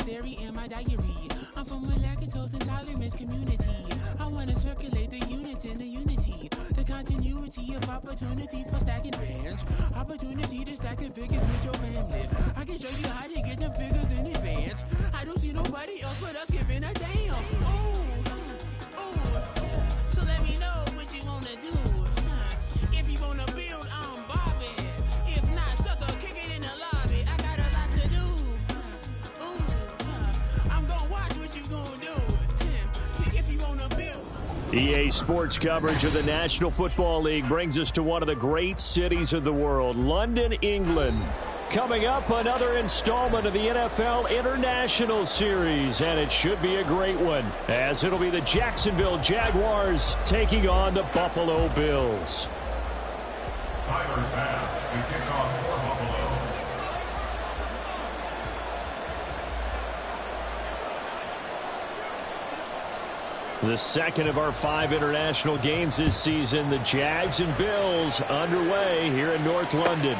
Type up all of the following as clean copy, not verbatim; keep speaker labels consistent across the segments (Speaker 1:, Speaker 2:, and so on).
Speaker 1: dairy in my diary. I'm from a lactose intolerance community. I want to circulate the units in the unity. The continuity of opportunity for stacking bands. Opportunity to stack the figures with your family. I can show you how to get them figures in advance. I don't see nobody else but us giving a damn. So let me know what you wanna do. If you wanna build, I'm Bobby. If not, sucker, kick it in the lobby. I got a lot to do. I'm gonna watch what you gonna do. If you wanna build.
Speaker 2: EA Sports coverage of the National Football League brings us to one of the great cities of the world, London, England. Coming up, another installment of the NFL International Series, and it should be a great one, as it'll be the Jacksonville Jaguars taking on the Buffalo Bills.
Speaker 3: Tyler pass to kick off for Buffalo.
Speaker 2: The second of our 5 international games this season, the Jags and Bills underway here in North London.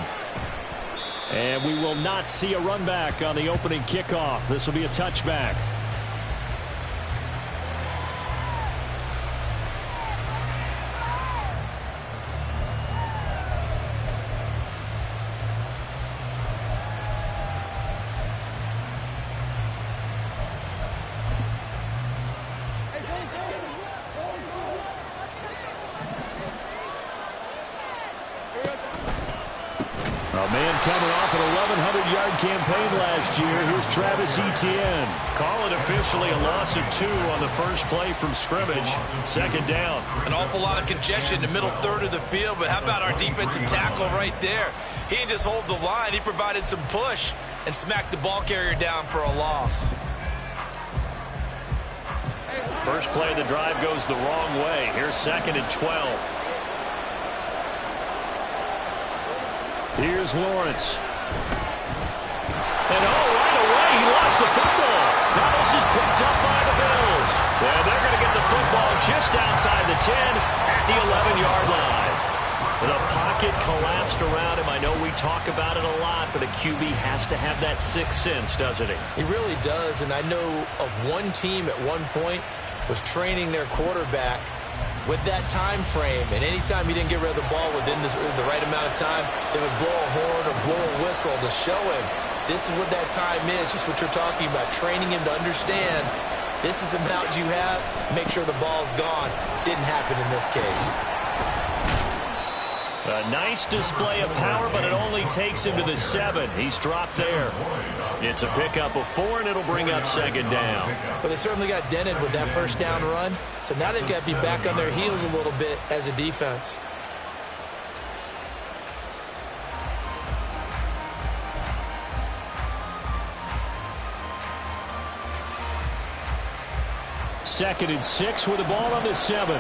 Speaker 2: And we will not see a run back on the opening kickoff. This will be a touchback. A man coming off an 1,100-yard campaign last year. Here's Travis Etienne.
Speaker 4: Call it officially a loss of 2 on the first play from scrimmage. Second down.
Speaker 5: An awful lot of congestion in the middle third of the field, but how about our defensive tackle right there? He didn't just hold the line. He provided some push and smacked the ball carrier down for a loss.
Speaker 4: First play of the drive goes the wrong way. Here's 2nd and 12.
Speaker 2: Here's Lawrence. And right away, he lost the football. Now this is picked up by the Bills. And they're going to get the football just outside the 10 at the 11-yard line. The pocket collapsed around him. I know we talk about it a lot, but a QB has to have that sixth sense, doesn't he?
Speaker 5: He really does, and I know of one team at one point was training their quarterback with that time frame, and anytime he didn't get rid of the ball within the right amount of time, they would blow a horn or blow a whistle to show him this is what that time is, just what you're talking about, training him to understand this is the amount you have, make sure the ball's gone. Didn't happen in this case.
Speaker 2: A nice display of power, but it only takes him to the 7. He's dropped there. It's a pickup of 4, and it'll bring up 2nd down.
Speaker 5: But they certainly got dented with that first down run, so now they've got to be back on their heels a little bit as a defense.
Speaker 2: Second and 6 with the ball on the 7.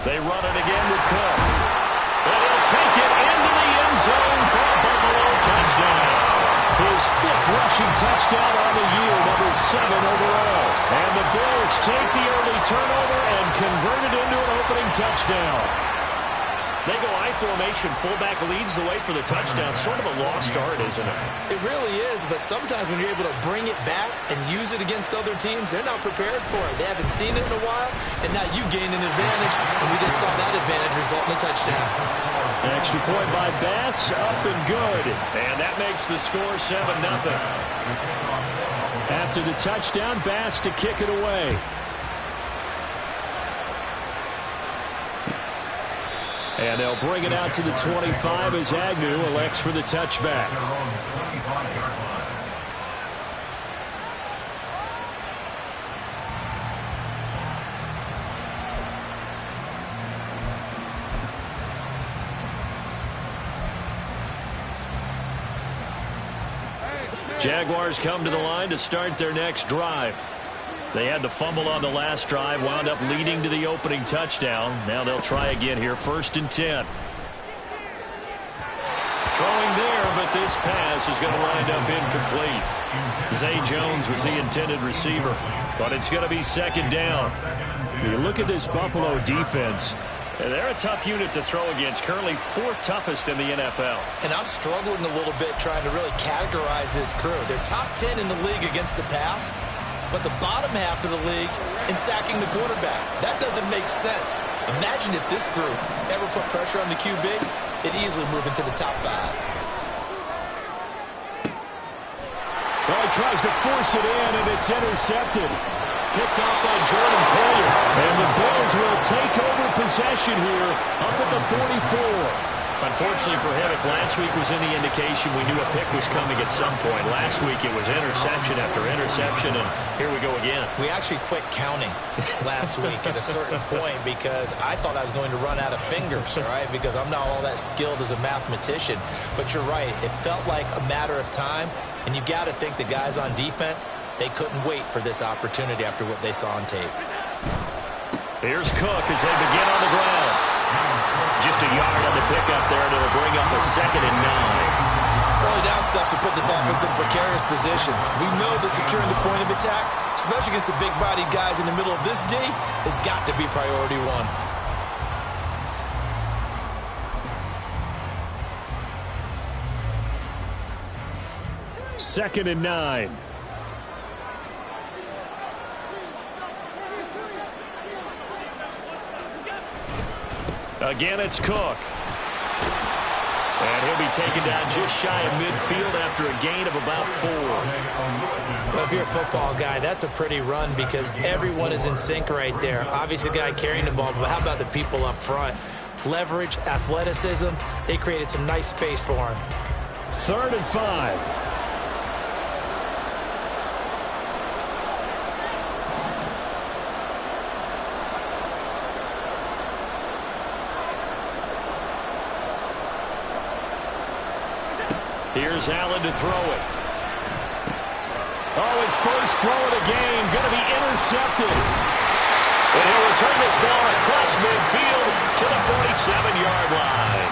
Speaker 2: They run it again with Cook. And he'll take it into the end zone for a Buffalo touchdown. His 5th rushing touchdown on the year, number 7 overall. And the Bills take the early turnover and convert it into an opening touchdown. They go I formation, fullback leads the way for the touchdown. Sort of a lost art, isn't it?
Speaker 5: It really is, but sometimes when you're able to bring it back and use it against other teams, they're not prepared for it. They haven't seen it in a while, and now you gain an advantage, and we just saw that advantage result in a touchdown.
Speaker 2: Extra point by Bass, up and good. And that makes the score 7-0. After the touchdown, Bass to kick it away. And they'll bring it out to the 25 as Agnew elects for the touchback. Jaguars come to the line to start their next drive. They had the fumble on the last drive, wound up leading to the opening touchdown. Now they'll try again here, 1st and 10. Throwing there, but this pass is going to wind up incomplete. Zay Jones was the intended receiver, but it's going to be 2nd down. You look at this Buffalo defense,
Speaker 4: And they're a tough unit to throw against, currently 4th toughest in the NFL.
Speaker 5: And I'm struggling a little bit trying to really categorize this crew. They're top 10 in the league against the pass, but the bottom half of the league in sacking the quarterback. That doesn't make sense. Imagine if this group ever put pressure on the QB, it'd easily move into the top 5.
Speaker 2: Well, he tries to force it in, and it's intercepted. Picked off by Jordan Poyer. And the Bills will take over possession here up at the 44.
Speaker 4: Unfortunately for him, if last week was any indication, we knew a pick was coming at some point. Last week it was interception after interception, and here we go again.
Speaker 5: We actually quit counting last week at a certain point because I thought I was going to run out of fingers, all right, because I'm not all that skilled as a mathematician. But you're right. It felt like a matter of time, and you got to think the guys on defense, they couldn't wait for this opportunity after what they saw on tape.
Speaker 4: Here's Cook as they begin on the ground. Just a yard on the pickup there, and it'll bring up a 2nd and 9.
Speaker 5: Early down stuff to put this offense in a precarious position. We know that securing the point of attack, especially against the big-bodied guys in the middle of this D, has got to be priority 1.
Speaker 2: Second and 9.
Speaker 4: Again, it's Cook. And he'll be taken down just shy of midfield after a gain of about 4.
Speaker 5: Well, if you're a football guy, that's a pretty run because everyone is in sync right there. Obviously, the guy carrying the ball, but how about the people up front? Leverage, athleticism, they created some nice space for him.
Speaker 2: 3rd and 5.
Speaker 4: Here's Allen to throw it.
Speaker 2: Oh, his first throw of the game, going to be intercepted.
Speaker 4: And he'll return this ball across midfield to the 47-yard line.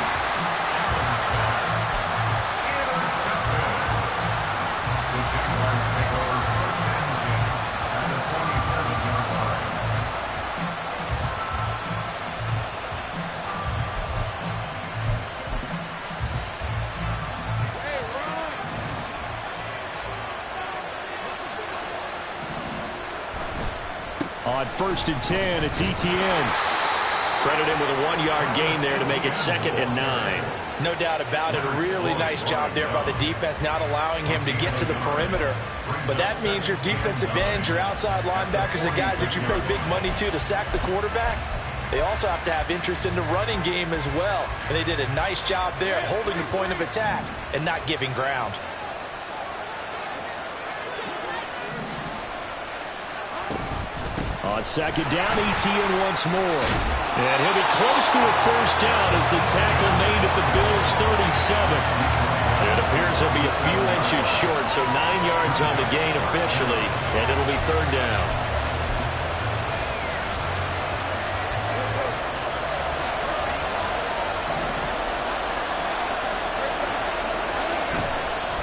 Speaker 3: The Jaguars take over first and 10 at the 27-yard line.
Speaker 2: On 1st and 10, it's ETN.
Speaker 4: Credit him with a 1-yard gain there to make it 2nd and 9.
Speaker 5: No doubt about it. A really nice job there by the defense, not allowing him to get to the perimeter. But that means your defensive ends, your outside linebackers, the guys that you pay big money to sack the quarterback, they also have to have interest in the running game as well. And they did a nice job there holding the point of attack and not giving ground.
Speaker 2: On 2nd down, ETN once more.
Speaker 4: And he'll be close to a first down as the tackle made at the Bills' 37. It appears he'll be a few inches short, so 9 yards on the gain officially, and it'll be 3rd down.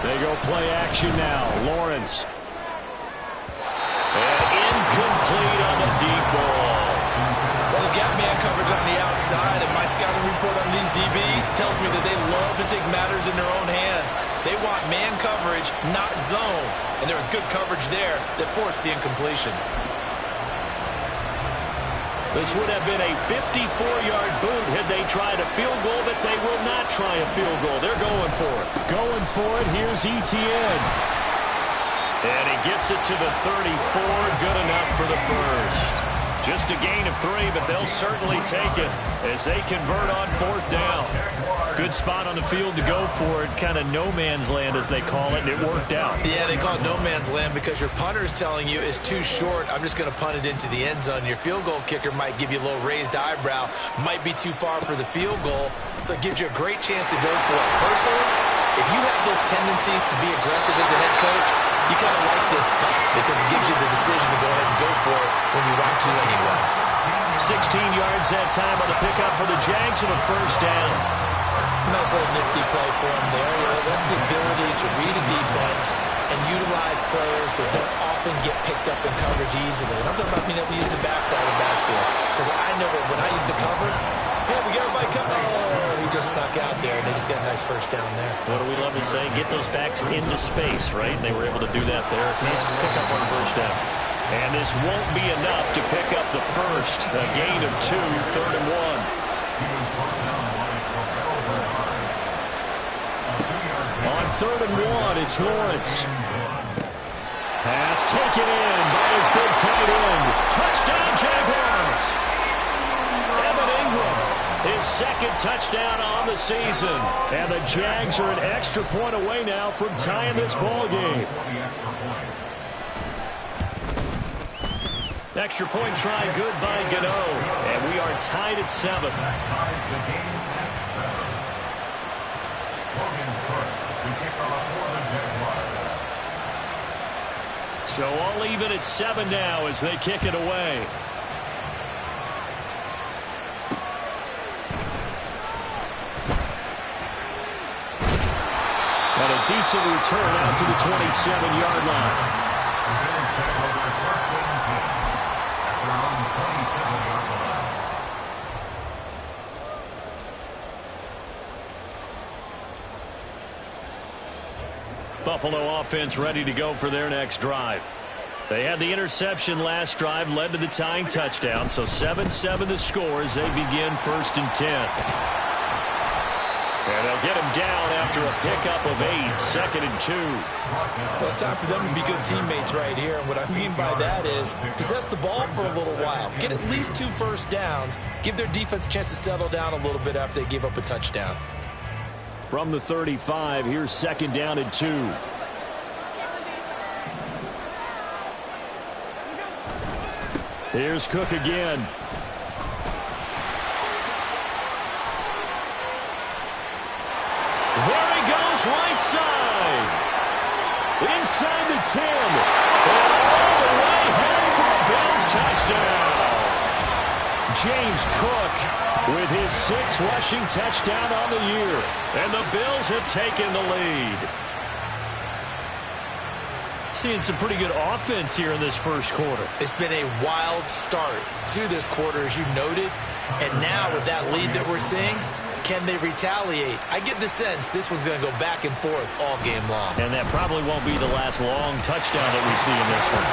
Speaker 2: They go play action now. Lawrence.
Speaker 4: And incomplete on the deep ball.
Speaker 5: Well, they've got man coverage on the outside, and my scouting report on these DBs tells me that they love to take matters in their own hands. They want man coverage, not zone. And there was good coverage there that forced the incompletion.
Speaker 4: This would have been a 54-yard boot had they tried a field goal, but they will not try a field goal. They're going for it.
Speaker 2: Going for it. Here's ETN.
Speaker 4: And he gets it to the 34. Good enough for the first. Just a gain of 3, but they'll certainly take it as they convert on 4th down. Good spot on the field to go for it. Kind of no man's land, as they call it, and it worked out.
Speaker 5: Yeah, they call it no man's land because your punter is telling you it's too short. I'm just going to punt it into the end zone. Your field goal kicker might give you a little raised eyebrow. Might be too far for the field goal, so it gives you a great chance to go for it. Personally, if you have those tendencies to be aggressive as a head coach, you kind of like this spot because it gives you the decision to go ahead and go for it when you want to anyway.
Speaker 4: 16 yards that time on the pickup for the Jags and a first down.
Speaker 5: Nice little nifty play for him there. You know, that's the ability to read a defense and utilize players that don't often get picked up in coverage easily. And I'm talking about being able to use the backside of the backfield because I know that when I used to cover, Okay, we got everybody coming. Oh, he just snuck out there, and they just got a nice first down there.
Speaker 4: What do we love to say? Get those backs into space, right? They were able to do that there. Nice pick up on first down. And this won't be enough to pick up the first. A gain of 2, 3rd and 1. On 3rd and 1, it's Lawrence. Pass taken in by his big tight end. Touchdown, Jaguars! Evan Ingram, his 2nd touchdown on the season. And the Jags are an extra point away now from tying this ball game. Extra point try good by Gano. And we are tied at 7. So all even at 7 now as they kick it away. And a decent return out to the 27-yard line. Buffalo offense ready to go for their next drive. They had the interception last drive, led to the tying touchdown, so 7-7 the score as they begin 1st and 10. And they'll get him down after a pickup of 8, 2nd and 2.
Speaker 5: Well, it's time for them to be good teammates right here, and what I mean by that is possess the ball for a little while. Get at least 2 first downs. Give their defense a chance to settle down a little bit after they give up a touchdown.
Speaker 4: From the 35, here's 2nd down and 2. Here's Cook again. There he goes, right side. Inside the 10. And all the way home for a Bills touchdown. James Cook with his 6th rushing touchdown on the year. And the Bills have taken the lead. Seeing some pretty good offense here in this first quarter.
Speaker 5: It's been a wild start to this quarter, as you noted. And now with that lead that we're seeing, can they retaliate? I get the sense this one's going to go back and forth all game long. And that probably won't be the last long touchdown that we see in this one.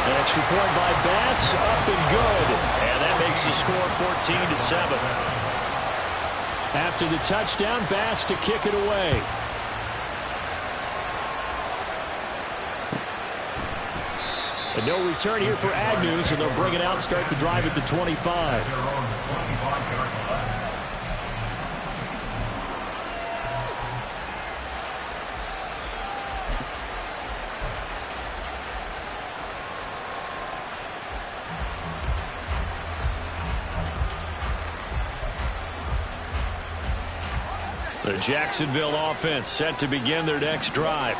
Speaker 5: An extra point by Bass, up and good. And that makes the score 14-7. After the touchdown, Bass to kick it away. And no return here for Agnew, so they'll bring it out, start the drive at the 25. The Jacksonville offense set to begin their next drive.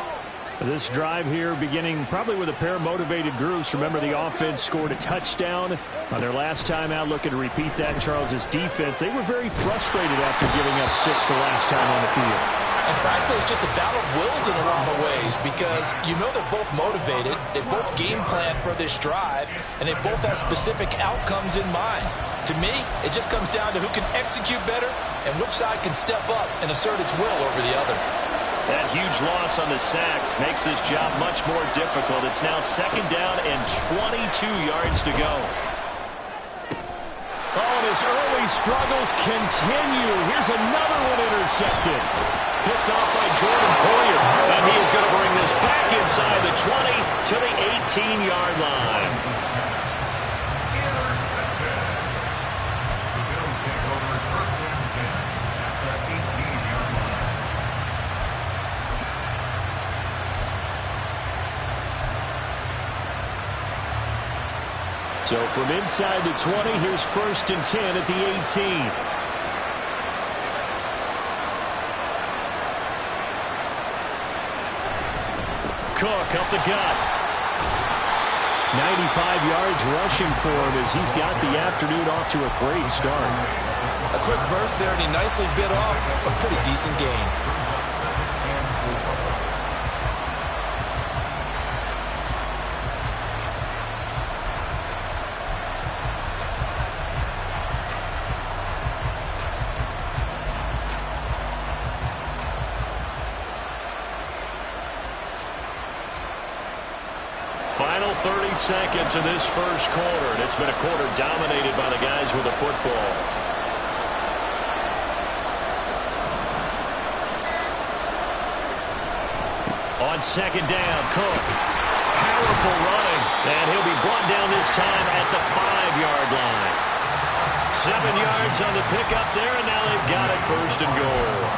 Speaker 5: This drive here beginning probably with a pair of motivated groups. Remember, the offense scored a touchdown on their last time out. Looking to repeat that. Charles's defense, they were very frustrated after giving up 6 the last time on the field.
Speaker 6: And frankly, it's just a battle of wills in a lot of ways because you know they're both motivated. They both game plan for this drive, and they both have specific outcomes in mind. To me, it just comes down to who can execute better and which side can step up and assert its will over the other.
Speaker 4: That huge loss on the sack makes this job much more difficult. It's now 2nd down and 22 yards to go. Oh, and his early struggles continue. Here's another one intercepted. Picked off by Jordan Poyer. And he is going to bring this back inside the 20 to the 18-yard line. So from inside the 20, here's 1st and 10 at the 18. Cook up the gut. 95 yards rushing for him as he's got the afternoon off to a great start.
Speaker 5: A quick burst there, and he nicely bit off a pretty decent gain.
Speaker 4: Final 30 seconds of this first quarter, and it's been a quarter dominated by the guys with the football. On second down, Cook. Powerful running, and he'll be brought down this time at the 5-yard line. 7 yards on the pickup there, and now they've got it first and goal.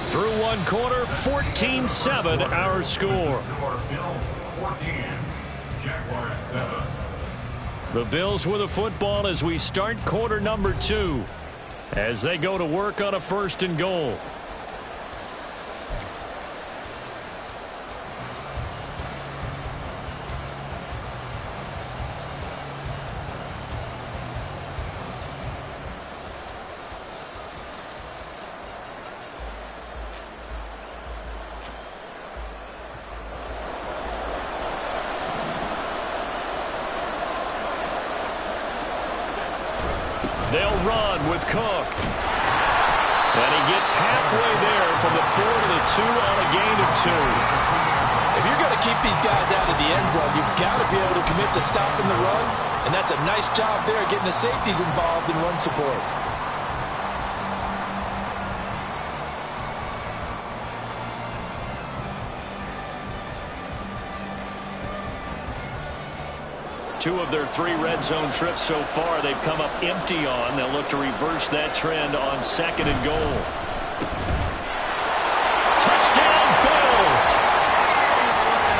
Speaker 4: Through one quarter, 14-7 our score.
Speaker 3: Bills 14, Jaguars 7.
Speaker 4: The Bills with the football as we start quarter number 2 as they go to work on a first and goal. They'll run with Cook. And he gets halfway there from the 4 to the 2 on a gain of 2.
Speaker 6: If you're going to keep these guys out of the end zone, you've got to be able to commit to stopping the run. And that's a nice job there, getting the safeties involved in run support.
Speaker 4: Two of their 3 red zone trips so far they've come up empty on. They'll look to reverse that trend on second and goal. Touchdown, Bills!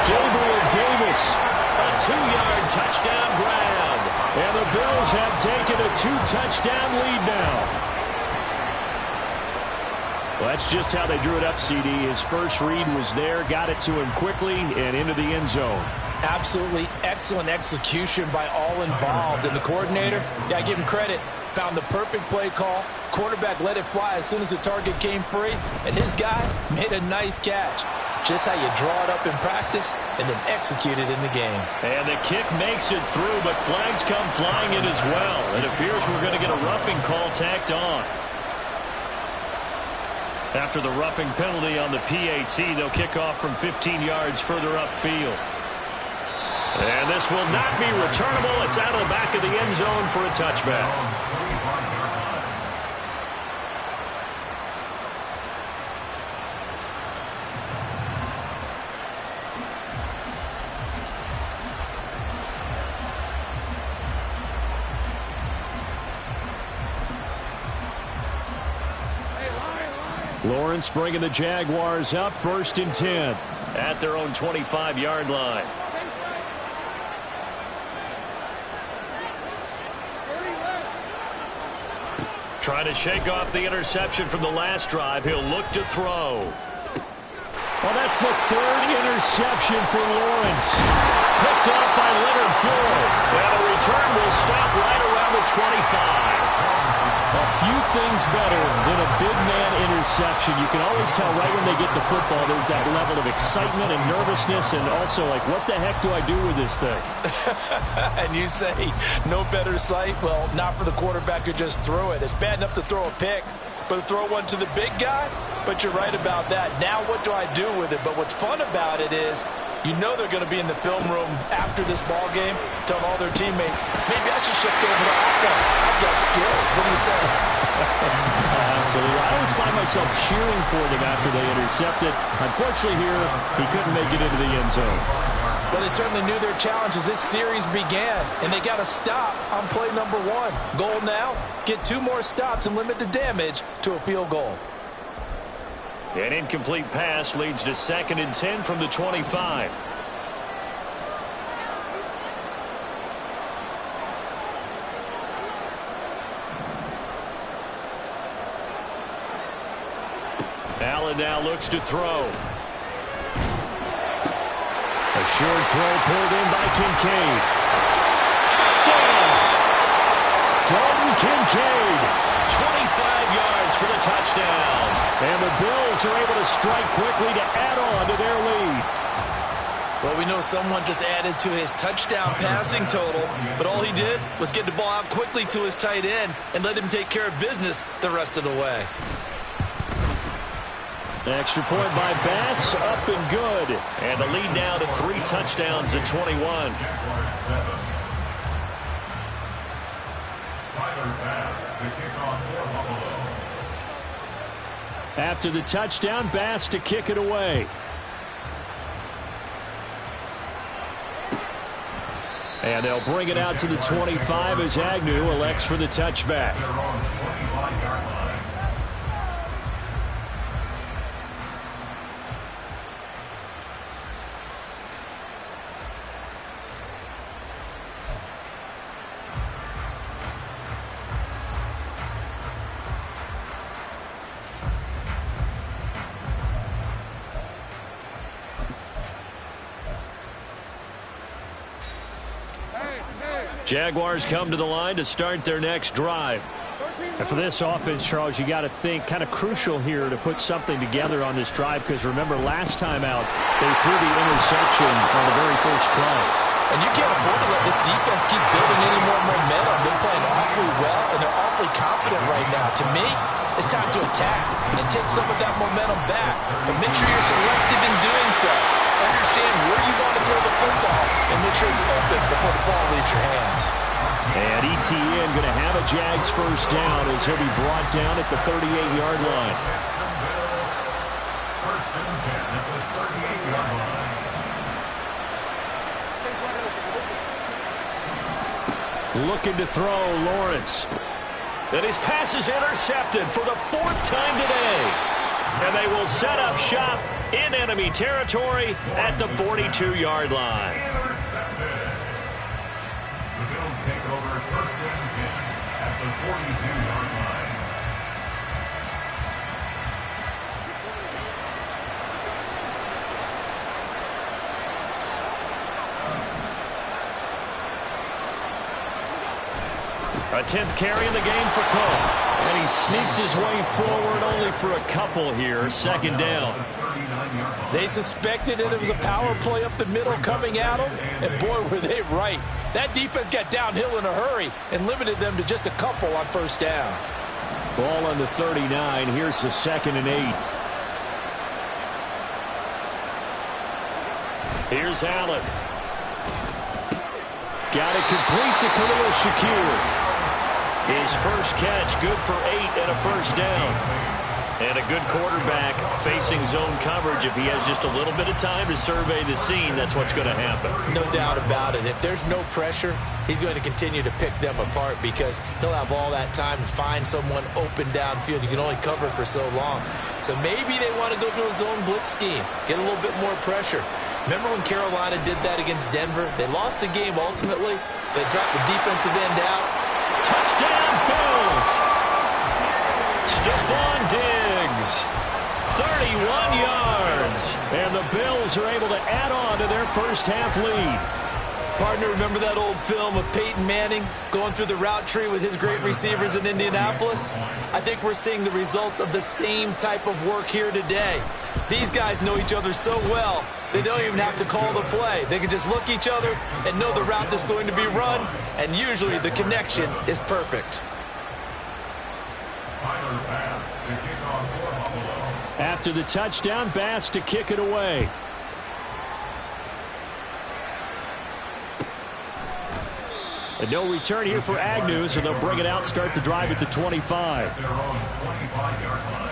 Speaker 4: Gabriel Davis, a 2-yard touchdown grab. And the Bills have taken a 2-touchdown lead now. Well, that's just how they drew it up, CD. His first read was there, got it to him quickly, and into the end zone.
Speaker 6: Absolutely excellent execution by all involved. And the coordinator, yeah, give him credit, found the perfect play call. Quarterback let it fly as soon as the target came free. And his guy made a nice catch. Just how you draw it up in practice and then execute it in the game.
Speaker 4: And the kick makes it through, but flags come flying in as well. It appears we're going to get a roughing call tacked on. After the roughing penalty on the PAT, they'll kick off from 15 yards further upfield. And this will not be returnable. It's out of the back of the end zone for a touchback. Lawrence bringing the Jaguars up, 1st and 10 at their own 25-yard line. Trying to shake off the interception from the last drive. He'll look to throw. Well, that's the 3rd interception for Lawrence. Picked up by Leonard Floyd. And the return will stop right around the 25. A few things better than a big man interception. You can always tell right when they get the football, there's that level of excitement and nervousness, and also like, what the heck do I do with this thing?
Speaker 6: And you say, no better sight? Well, not for the quarterback who just threw it. It's bad enough to throw a pick, but to throw one to the big guy? But you're right about that. Now what do I do with it? But what's fun about it is, you know they're going to be in the film room after this ball game, telling all their teammates, maybe I should shift over to offense. I've got skills. What do you think?
Speaker 4: Absolutely. I always find myself cheering for them after they intercept it. Unfortunately here, he couldn't make it into the end zone.
Speaker 6: Well, they certainly knew their challenge as this series began, and they got to stop on play number 1. Goal now, get 2 more stops and limit the damage to a field goal.
Speaker 4: An incomplete pass leads to 2nd and 10 from the 25. Allen now looks to throw. A short throw pulled in by Kincaid. Touchdown! Dalton Kincaid, 25 yards for the touchdown. And the Bills are able to strike quickly to add on to their lead.
Speaker 6: Well, we know someone just added to his touchdown passing total, but all he did was get the ball out quickly to his tight end and let him take care of business the rest of the way.
Speaker 4: Extra point by Bass, up and good. And the lead now to 3 touchdowns at 21. After the touchdown, Bass to kick it away. And they'll bring it out to the 25 as Agnew elects for the touchback. Jaguars come to the line to start their next drive.
Speaker 2: And for this offense, Charles, you got to think kind of crucial here to put something together on this drive, because remember last time out they threw the interception on the very first play.
Speaker 6: And you can't afford to let this defense keep building any more momentum. They're playing awfully well, and they're awfully confident right now. To me, it's time to attack and take some of that momentum back. But make sure you're selective in doing so. Understand where you want to throw the football and make sure it's open before the ball leaves your hands.
Speaker 4: And ETN going to have a Jags first down as he'll be brought down at the 38-yard line.
Speaker 3: First and 10 at the 38-yard line.
Speaker 4: Looking to throw, Lawrence. And his pass is intercepted for the 4th time today. And they will set up shop in enemy territory at the 42-yard line.
Speaker 3: Intercepted. The Bills take over first and 10 at the 42-yard line.
Speaker 4: A 10th carry in the game for Cole. And he sneaks his way forward only for a couple here. Second down.
Speaker 6: They suspected it was a power play up the middle coming at them, and boy, were they right. That defense got downhill in a hurry and limited them to just a couple on first down.
Speaker 4: Ball on the 39. Here's the 2nd and 8. Here's Allen. Got it complete to Khalil Shakir. His first catch, good for 8 and a first down. And a good quarterback facing zone coverage. If he has just a little bit of time to survey the scene, that's what's going to happen.
Speaker 6: No doubt about it. If there's no pressure, he's going to continue to pick them apart because he'll have all that time to find someone open downfield. You can only cover for so long. So maybe they want to go to a zone blitz scheme, get a little bit more pressure. Remember when Carolina did that against Denver? They lost the game ultimately. They dropped the defensive end out.
Speaker 4: Touchdown, Bills! Stephon Diggs, 31 yards. And the Bills are able to add on to their first half lead.
Speaker 6: Partner, remember that old film of Peyton Manning going through the route tree with his great receivers in Indianapolis? I think we're seeing the results of the same type of work here today. These guys know each other so well, they don't even have to call the play. They can just look each other and know the route that's going to be run, and usually the connection is perfect.
Speaker 4: After the touchdown, Bass to kick it away. And no return here for Agnew, so they'll bring it out, start the drive at the 25.
Speaker 3: Their own 25-yard line.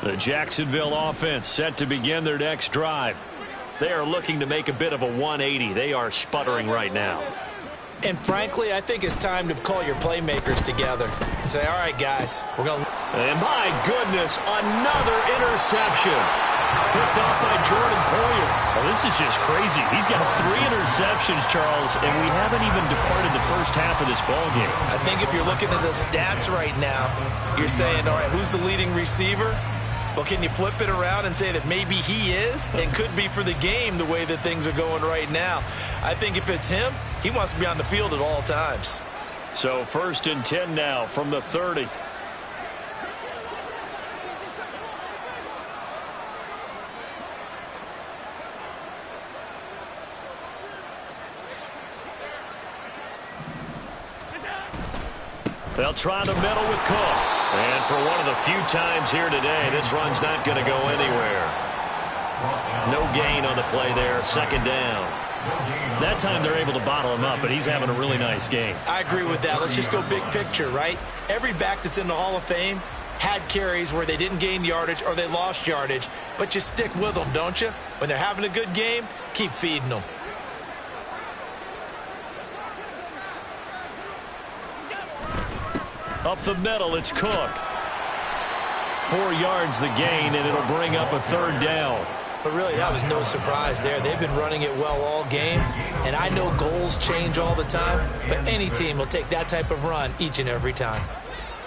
Speaker 4: The Jacksonville offense set to begin their next drive. They are looking to make a bit of a 180. They are sputtering right now.
Speaker 6: And frankly, I think it's time to call your playmakers together and say, all right, guys, we're going to...
Speaker 4: And my goodness, another interception. Picked off by Jordan Poyer. Well, this is just crazy. He's got 3 interceptions, Charles, and we haven't even departed the first half of this ballgame.
Speaker 6: I think if you're looking at the stats right now, you're saying, all right, who's the leading receiver? Well, can you flip it around and say that maybe he is and could be for the game the way that things are going right now? I think if it's him, he wants to be on the field at all times.
Speaker 4: So 1st and 10 now from the 30. They'll try the middle with Cook. And for one of the few times here today, this run's not going to go anywhere. No gain on the play there. 2nd down. That time they're able to bottle him up, but he's having a really nice game.
Speaker 6: I agree with that. Let's just go big picture, right? Every back that's in the Hall of Fame had carries where they didn't gain yardage or they lost yardage, but you stick with them, don't you? When they're having a good game, keep feeding them.
Speaker 4: Up the middle, it's Cook. 4 yards the gain, and it'll bring up a 3rd down.
Speaker 6: But really, that was no surprise there. They've been running it well all game, and I know goals change all the time, but any team will take that type of run each and every time.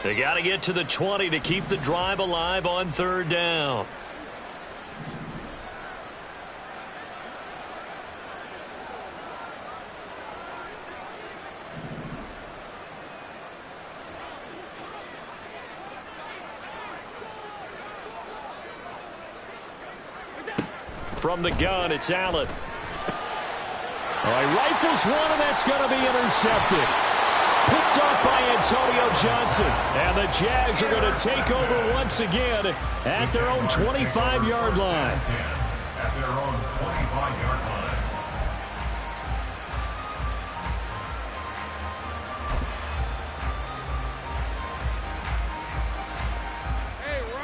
Speaker 4: They got to get to the 20 to keep the drive alive on 3rd down. From the gun, it's Allen. He rifles one, and that's going to be intercepted. Picked off by Antonio Johnson. And the Jags are going to take over once again at their own 25-yard line.
Speaker 3: At their own 25-yard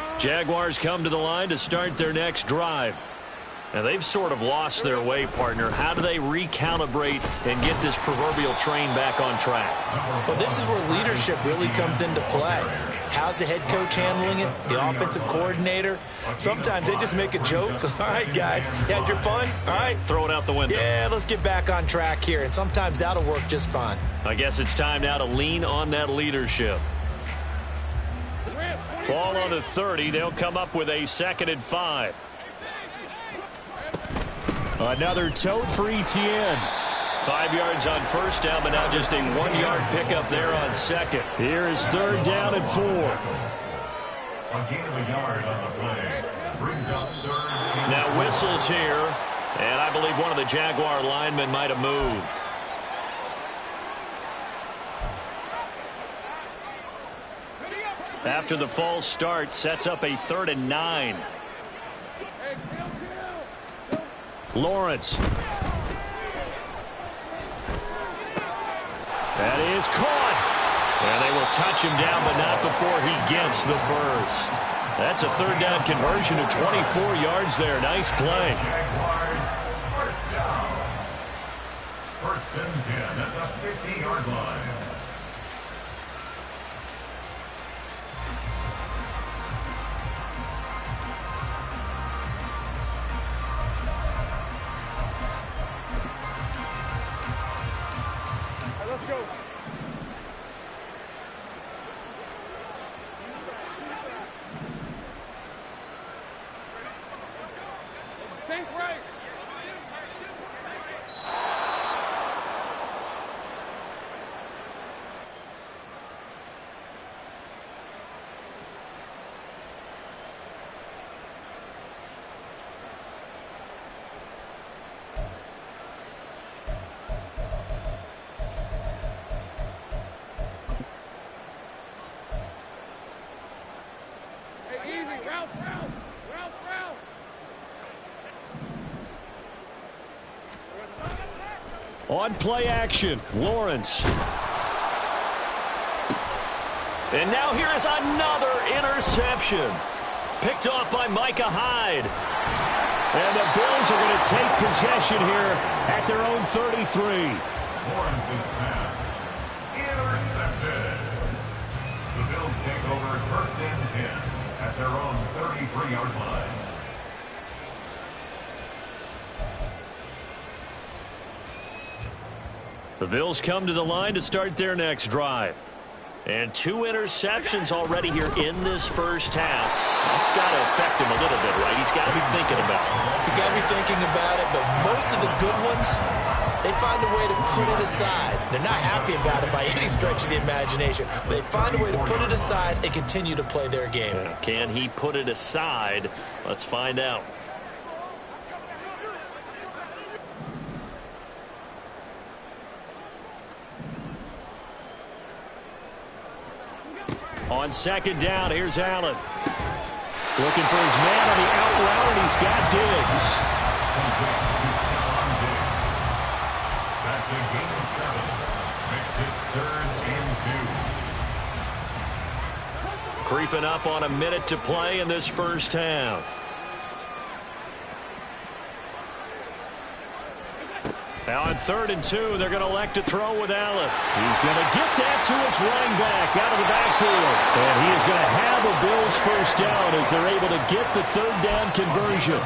Speaker 3: line.
Speaker 4: Jaguars come to the line to start their next drive. Now, they've sort of lost their way, partner. How do they recalibrate and get this proverbial train back on track?
Speaker 6: Well, this is where leadership really comes into play. How's the head coach handling it? The offensive coordinator? Sometimes they just make a joke. All right, guys, you had your fun? All right.
Speaker 4: Throw it out the window.
Speaker 6: Yeah, let's get back on track here. And sometimes that'll work just fine.
Speaker 4: I guess it's time now to lean on that leadership. Ball on the 30. They'll come up with a 2nd and 5. Another tote for Etienne. 5 yards on 1st down, but now just a 1-yard pickup there on 2nd. Here is 3rd down and 4.
Speaker 3: A gain of a yard on the play. Brings up 3rd.
Speaker 4: Now whistles here, and I believe one of the Jaguar linemen might have moved. After the false start, sets up a 3rd and 9. Lawrence. That is caught. And they will touch him down, but not before he gets the 1st. That's a 3rd down conversion to 24 yards there. Nice play.
Speaker 3: Jaguars, 1st down. 1st and 10 at the 50-yard line.
Speaker 4: On play action, Lawrence. And now here is another interception. Picked off by Micah Hyde. And the Bills are going to take possession here at their own 33.
Speaker 3: Lawrence's pass intercepted. The Bills take over 1st and 10 at their own 33-yard line.
Speaker 4: The Bills come to the line to start their next drive. And 2 interceptions already here in this first half. That's got to affect him a little bit, right? He's got to be thinking about it.
Speaker 5: He's got to be thinking about it, but most of the good ones, they find a way to put it aside. They're not happy about it by any stretch of the imagination. They find a way to put it aside and continue to play their game.
Speaker 4: Yeah, can he put it aside? Let's find out. On second down, here's Allen. Looking for his man on the out route, and he's got Diggs.
Speaker 3: That's a gain of 7. Makes it 3rd and 2.
Speaker 4: Creeping up on a minute to play in this first half. Now on 3rd and 2, they're going to elect to throw with Allen. He's going to get that to his running back out of the backfield. And he is going to have a Bills first down as they're able to get the 3rd down conversion.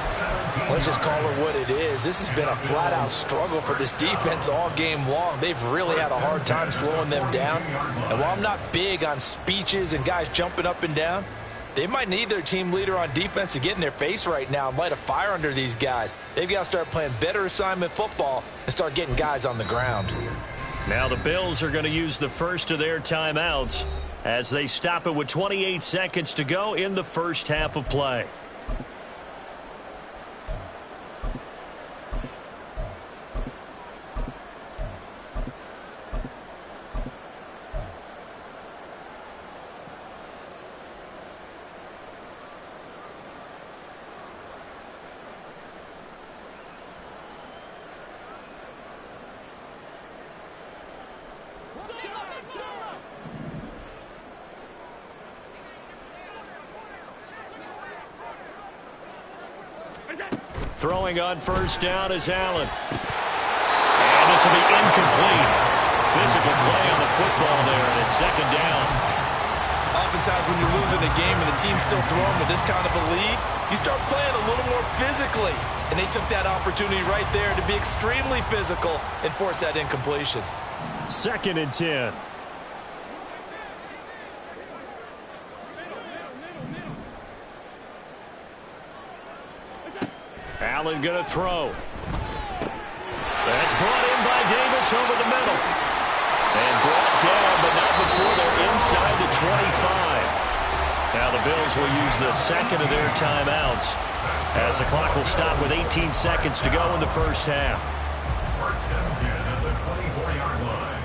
Speaker 6: Let's just call it what it is. This has been a flat-out struggle for this defense all game long. They've really had a hard time slowing them down. And while I'm not big on speeches and guys jumping up and down, they might need their team leader on defense to get in their face right now and light a fire under these guys. They've got to start playing better assignment football and start getting guys on the ground.
Speaker 4: Now the Bills are going to use the first of their timeouts as they stop it with 28 seconds to go in the first half of play. Throwing on first down is Allen. And this will be incomplete. Physical play on the football there, and it's 2nd down.
Speaker 6: Oftentimes when you're losing a game and the team's still throwing with this kind of a lead, you start playing a little more physically. And they took that opportunity right there to be extremely physical and force that incompletion.
Speaker 4: 2nd and 10. Allen going to throw. That's brought in by Davis over the middle. And brought down, but not before they're inside the 25. Now the Bills will use the 2nd of their timeouts as the clock will stop with 18 seconds to go in the first half.
Speaker 3: 1st and 10 at the 24-yard line.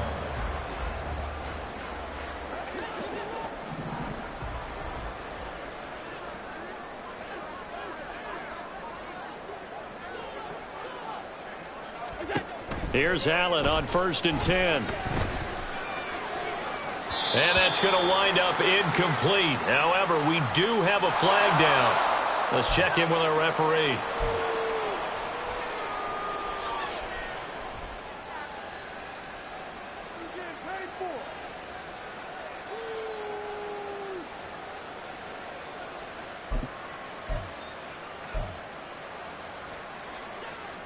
Speaker 4: Here's Allen on 1st and 10. And that's going to wind up incomplete. However, we do have a flag down. Let's check in with our referee.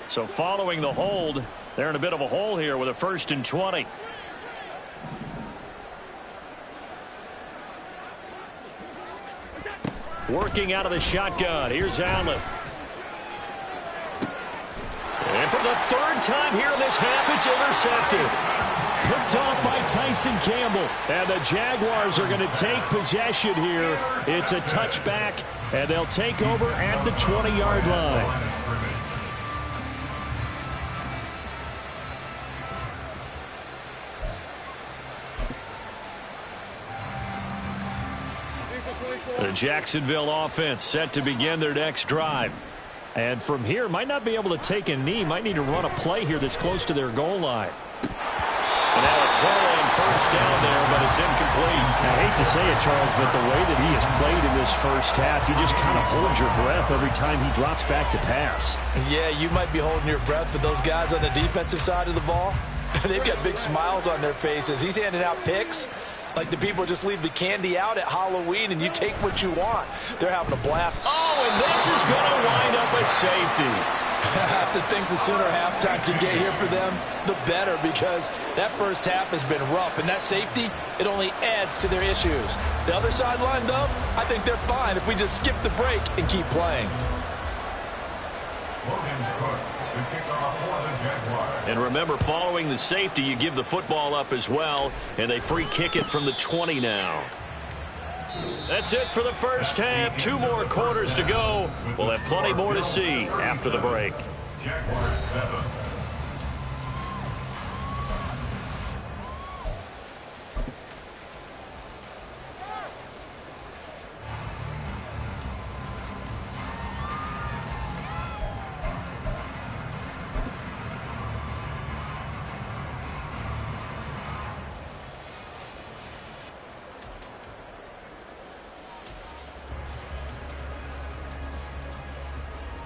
Speaker 4: So following the hold, they're in a bit of a hole here with a 1st and 20. Working out of the shotgun. Here's Allen. And for the 3rd time here in this half, it's intercepted. Picked off by Tyson Campbell. And the Jaguars are going to take possession here. It's a touchback, and they'll take over at the 20-yard line. The Jacksonville offense set to begin their next drive. And from here, might not be able to take a knee. Might need to run a play here that's close to their goal line. And now a throw on 1st down there, but it's incomplete.
Speaker 2: I hate to say it, Charles, but the way that he has played in this first half, you just kind of hold your breath every time he drops back to pass.
Speaker 6: Yeah, you might be holding your breath, but those guys on the defensive side of the ball, they've got big smiles on their faces. He's handing out picks like the people just leave the candy out at Halloween and you take what you want. They're having a blast.
Speaker 4: Oh, and this is going to wind up a safety.
Speaker 6: I have to think the sooner halftime can get here for them, the better, because that first half has been rough, and that safety, it only adds to their issues. The other sideline, though, I think they're fine if we just skip the break and keep playing.
Speaker 4: And remember, following the safety, you give the football up as well, and they free kick it from the 20 now. That's it for the first half. 2 more quarters to go. We'll have plenty more to see after the break.
Speaker 3: Jaguars 7.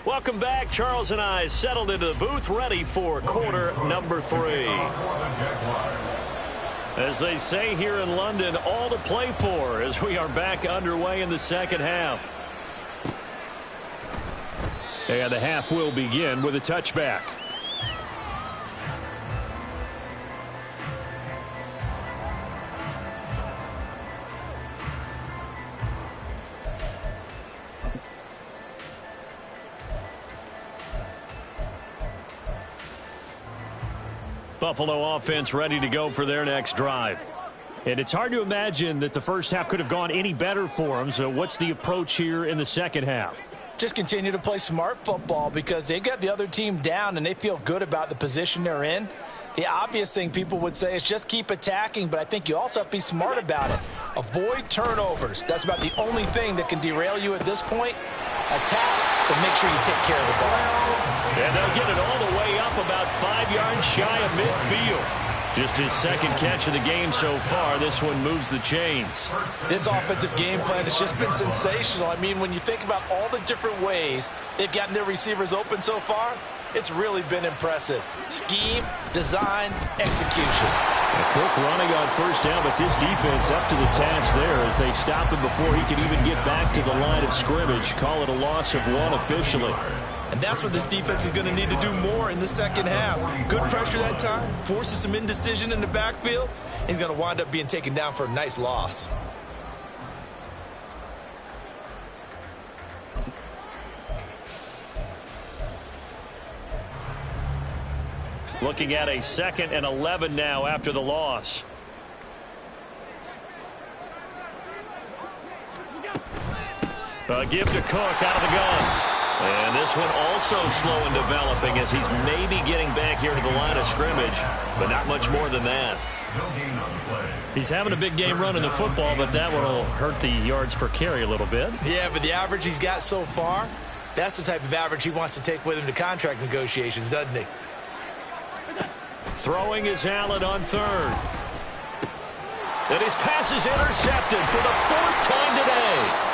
Speaker 4: Welcome back. Charles and I settled into the booth, ready for quarter number 3. As they say here in London, all to play for as we are back underway in the second half.
Speaker 2: And the half will begin with a touchback.
Speaker 4: Buffalo offense ready to go for their next drive.
Speaker 2: And it's hard to imagine that the first half could have gone any better for them. So what's the approach here in the second half?
Speaker 6: Just continue to play smart football because they got the other team down and they feel good about the position they're in. The obvious thing people would say is just keep attacking, but I think you also have to be smart about it. Avoid turnovers. That's about the only thing that can derail you at this point. Attack, but make sure you take care of the ball.
Speaker 4: And they'll get it all the way up about 5 yards shy of midfield. Just his second catch of the game so far. This one moves the chains.
Speaker 6: This offensive game plan has just been sensational. I mean, when you think about all the different ways they've gotten their receivers open so far, it's really been impressive. Scheme, design, execution.
Speaker 2: Cook running on first down, but this defense up to the task there as they stop him before he can even get back to the line of scrimmage. Call it a loss of 1 officially.
Speaker 5: And that's what this defense is going to need to do more in the second half. Good pressure that time, forces some indecision in the backfield. He's going to wind up being taken down for a nice loss.
Speaker 4: Looking at a 2nd and 11 now after the loss. A give to Cook out of the gun. And this one also slow in developing as he's maybe getting back here to the line of scrimmage, but not much more than that.
Speaker 2: He's having a big game running the football, but that one will hurt the yards per carry a little bit.
Speaker 5: Yeah, but the average he's got so far, that's the type of average he wants to take with him to contract negotiations, doesn't he?
Speaker 4: Throwing is Allen on 3rd. And his pass is intercepted for the 4th time today.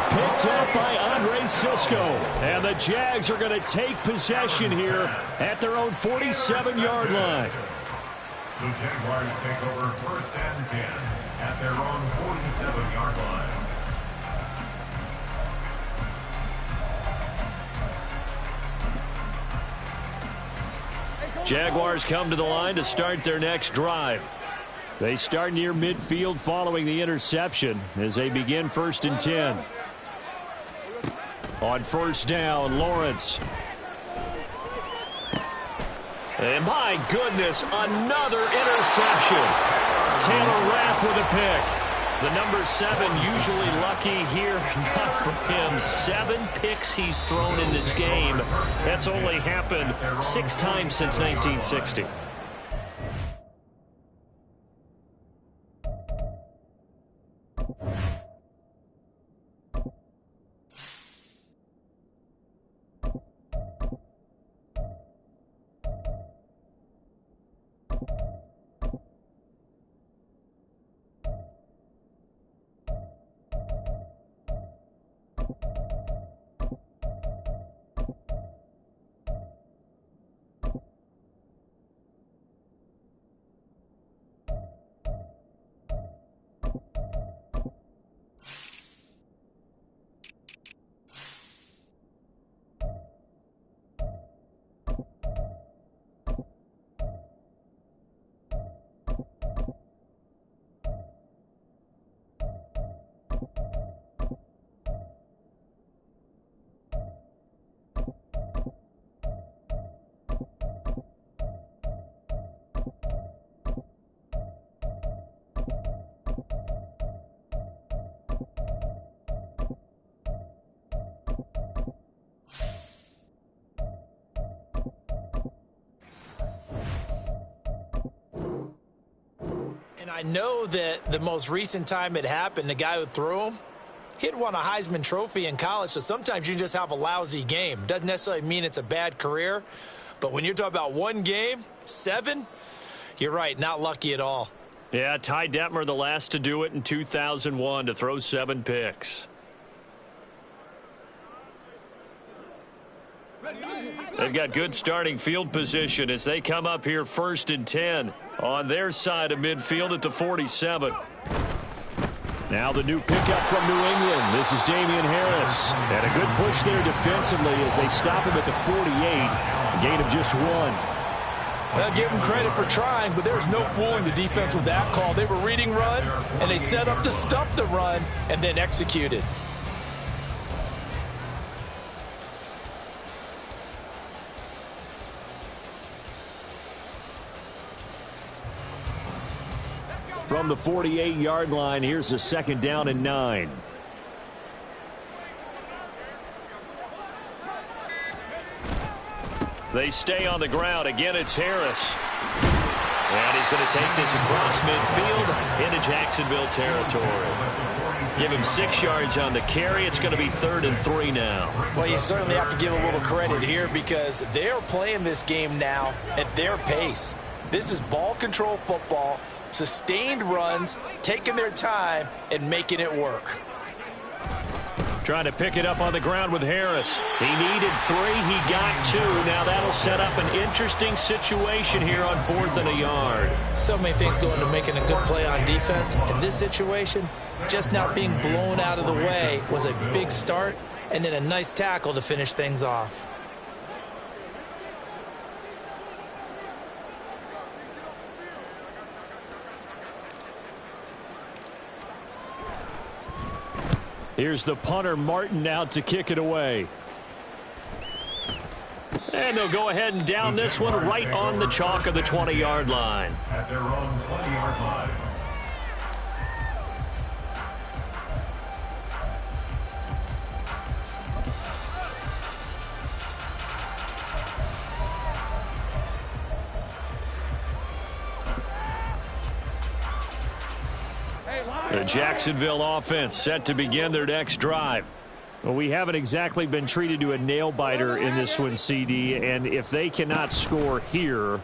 Speaker 2: Picked up by Andre Cisco. And the Jags are going to take possession here at their own 47-yard line.
Speaker 3: The Jaguars take over 1st and 10 at their own 47-yard line.
Speaker 4: Jaguars come to the line to start their next drive.
Speaker 2: They start near midfield following the interception as they begin 1st and 10. On first down, Lawrence.
Speaker 4: And my goodness, another interception. Taylor Rapp with a pick. The number 7 usually lucky here. Not for him. 7 picks he's thrown in this game. That's only happened 6 times since 1960.
Speaker 5: And I know that the most recent time it happened, the guy who threw him, he'd won a Heisman Trophy in college, so sometimes you just have a lousy game. Doesn't necessarily mean it's a bad career, but when you're talking about one game, 7, you're right, not lucky at all.
Speaker 4: Yeah, Ty Detmer, the last to do it in 2001, to throw 7 picks. They've got good starting field position as they come up here 1st and 10 on their side of midfield at the 47.
Speaker 2: Now the new pickup from New England. This is Damian Harris. And a good push there defensively as they stop him at the 48. A gain of just 1.
Speaker 6: I'll give them credit for trying, but there's no fooling the defense with that call. They were reading run, and they set up to stuff the run and then executed.
Speaker 2: From the 48-yard line, here's a 2nd down and 9.
Speaker 4: They stay on the ground. Again, it's Harris. And he's going to take this across midfield into Jacksonville territory. Give him 6 yards on the carry. It's going to be 3rd and 3 now.
Speaker 5: Well, you certainly have to give a little credit here because they're playing this game now at their pace. This is ball control football. Sustained runs, taking their time, and making it work.
Speaker 4: Trying to pick it up on the ground with Harris. He needed 3. He got 2. Now that'll set up an interesting situation here on 4th and a yard.
Speaker 5: So many things go into making a good play on defense. In this situation, just not being blown out of the way was a big start, and then a nice tackle to finish things off.
Speaker 2: Here's the punter, Martin, out to kick it away.
Speaker 4: And they'll go ahead and down this one right on the chalk of the 20-yard line.
Speaker 3: At their own 20-yard line.
Speaker 4: The Jacksonville offense set to begin their next drive.
Speaker 2: Well, we haven't exactly been treated to a nail-biter in this one, CD, and if they cannot score here,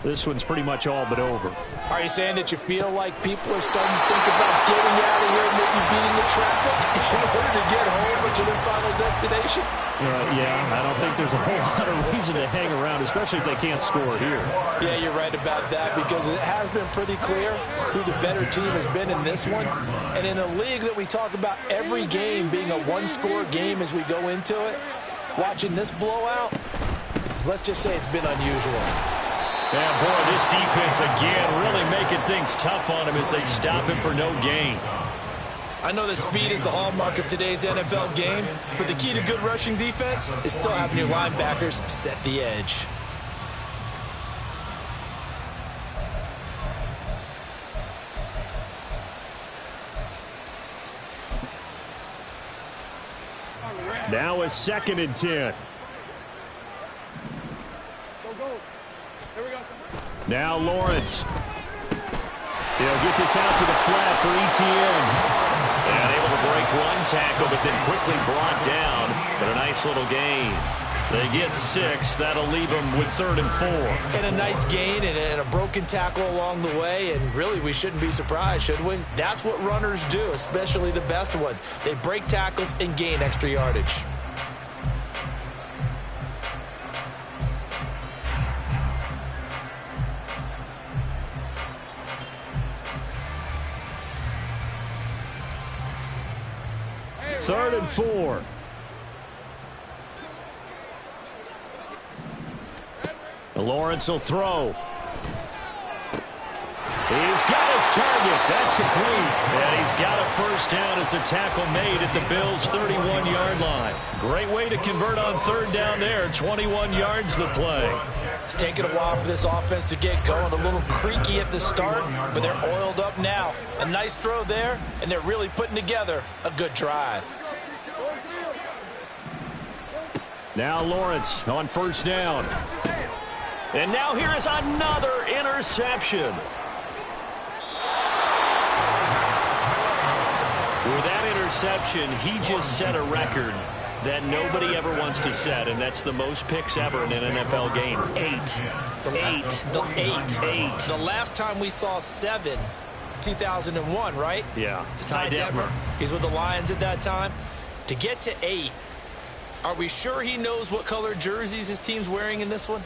Speaker 2: this one's pretty much all but over.
Speaker 5: Are you saying that you feel like people are starting to think about getting out of here and maybe beating the traffic in order to get home or to their final destination?
Speaker 2: Yeah, I don't think there's a whole lot of reason to hang around, especially if they can't score here.
Speaker 5: Yeah, you're right about that because it has been pretty clear who the better team has been in this one. And in a league that we talk about every game being a one-score game as we go into it, watching this blowout, let's just say it's been unusual.
Speaker 4: Yeah, boy, this defense again really making things tough on him as they stop him for no gain.
Speaker 5: I know that speed is the hallmark of today's NFL game, but the key to good rushing defense is still having your linebackers set the edge.
Speaker 2: Now a 2nd and 10. Now Lawrence. He'll get this out to the flat for ETN.
Speaker 4: And able to break one tackle, but then quickly brought down. But a nice little gain. They get 6. That'll leave them with 3rd and 4.
Speaker 5: And a nice gain and a broken tackle along the way. And really, we shouldn't be surprised, should we? That's what runners do, especially the best ones. They break tackles and gain extra yardage.
Speaker 2: Third and 4.
Speaker 4: Lawrence will throw. He's got his target. That's complete. And he's got a 1st down as a tackle made at the Bills' 31-yard line. Great way to convert on 3rd down there. 21 yards the play.
Speaker 5: It's taken a while for this offense to get going. A little creaky at the start, but they're oiled up now. A nice throw there, and they're really putting together a good drive.
Speaker 2: Now Lawrence on 1st down.
Speaker 4: And now here is another interception. With that interception, he just set a record that nobody ever wants to set, and that's the most picks ever in an NFL game. 8.
Speaker 6: The last time we saw 7, 2001, right?
Speaker 4: Yeah.
Speaker 6: It's Ty Detmer. He's with the Lions at that time. To get to 8, are we sure he knows what color jerseys his team's wearing in this one?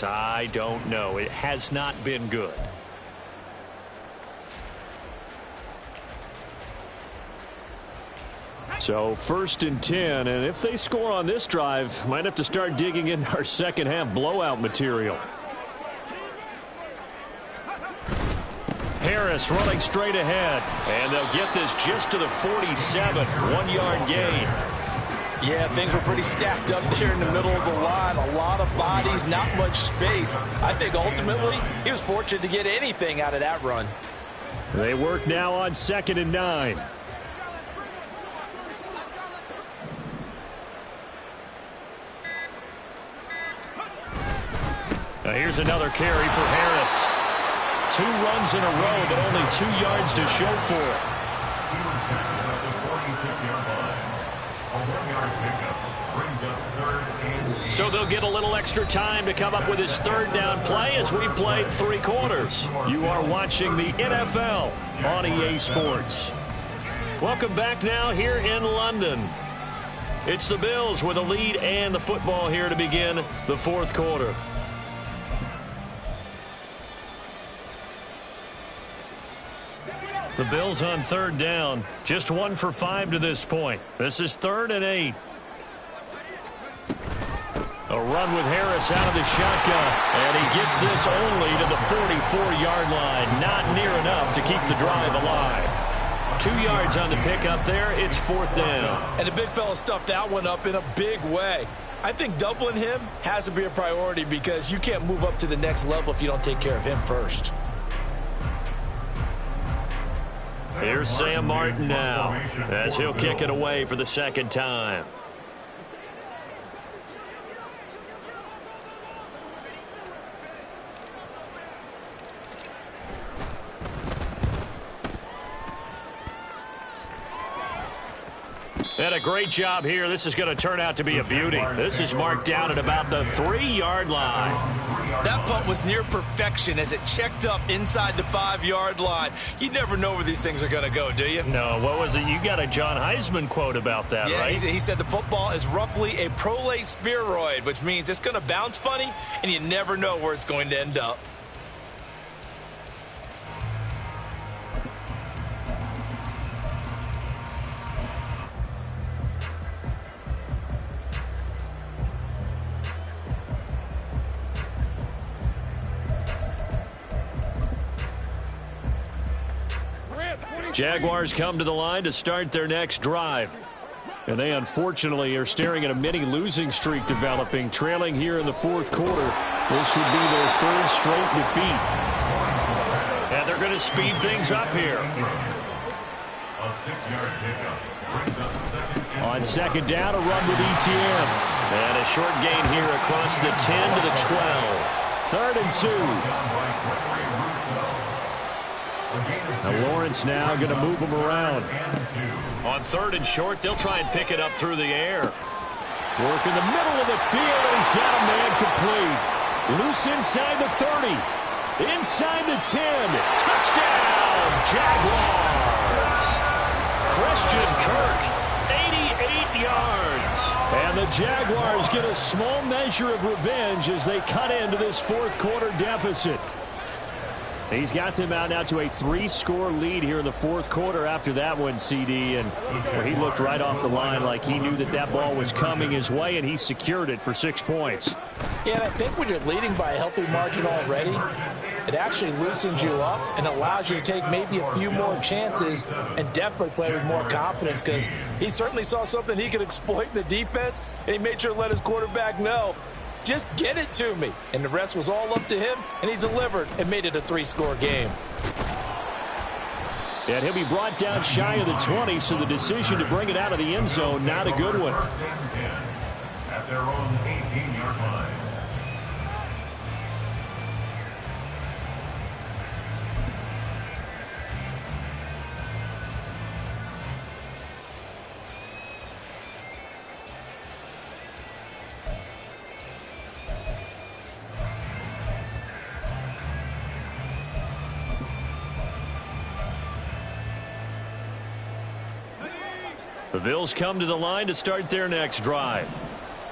Speaker 4: I don't know. It has not been good. So 1st and 10, and if they score on this drive, might have to start digging in our second half blowout material. Harris running straight ahead, and they'll get this just to the 47, 1-yard gain.
Speaker 6: Yeah, things were pretty stacked up there in the middle of the line. A lot of bodies, not much space. I think ultimately he was fortunate to get anything out of that run.
Speaker 4: They work now on 2nd and 9. Now here's another carry for Harris. 2 runs in a row, but only 2 yards to show for it.
Speaker 3: He was tackled at the 46-yard line. A 1-yard pickup brings up 3rd and 8.
Speaker 4: So they'll get a little extra time to come up with his 3rd down play as we've played 3 quarters. You are watching the NFL on EA Sports. Welcome back now here in London. It's the Bills with a lead and the football here to begin the 4th quarter. The Bills on 3rd down. Just 1 for 5 to this point. This is 3rd and 8. A run with Harris out of the shotgun. And he gets this only to the 44-yard line. Not near enough to keep the drive alive. 2 yards on the pickup there. It's 4th down.
Speaker 6: And the big fella stuffed that one up in a big way. I think doubling him has to be a priority because you can't move up to the next level if you don't take care of him first.
Speaker 4: Here's Sam Martin now as he'll kick it away for the 2nd time. And a great job here. This is going to turn out to be a beauty. This is marked down at about the 3-yard line.
Speaker 6: That punt was near perfection as it checked up inside the 5-yard line. You never know where these things are going to go, do you?
Speaker 4: No, what was it? You got a John Heisman quote about that, right?
Speaker 6: He said the football is roughly a prolate spheroid, which means it's going to bounce funny, and you never know where it's going to end up.
Speaker 4: Jaguars come to the line to start their next drive. And they unfortunately are staring at a mini losing streak developing, trailing here in the 4th quarter. This would be their 3rd straight defeat. And they're going to speed things up here.
Speaker 3: A 6-yard pickup brings up 2nd and 4.
Speaker 4: On 2nd down, a run with ETN. And a short gain here across the 10 to the 12. 3rd and 2. Now Lawrence now going to move him around. On 3rd and short, they'll try and pick it up through the air. Work in the middle of the field, and he's got a man complete. Loose inside the 30. Inside the 10. Touchdown, Jaguars. Christian Kirk, 88 yards. And the Jaguars get a small measure of revenge as they cut into this 4th quarter deficit. He's got them out now to a 3-score lead here in the 4th quarter after that one, CD. And well, he looked right off the line like he knew that that ball was coming his way, and he secured it for 6 points.
Speaker 6: Yeah, and I think when you're leading by a healthy margin already, it actually loosens you up and allows you to take maybe a few more chances and definitely play with more confidence because he certainly saw something he could exploit in the defense, and he made sure to let his quarterback know, just get it to me. And the rest was all up to him, and he delivered and made it a 3-score game.
Speaker 4: And he'll be brought down shy of the 20, so the decision to bring it out of the end zone, not a good one.
Speaker 3: At their own 18-yard line.
Speaker 4: The Bills come to the line to start their next drive.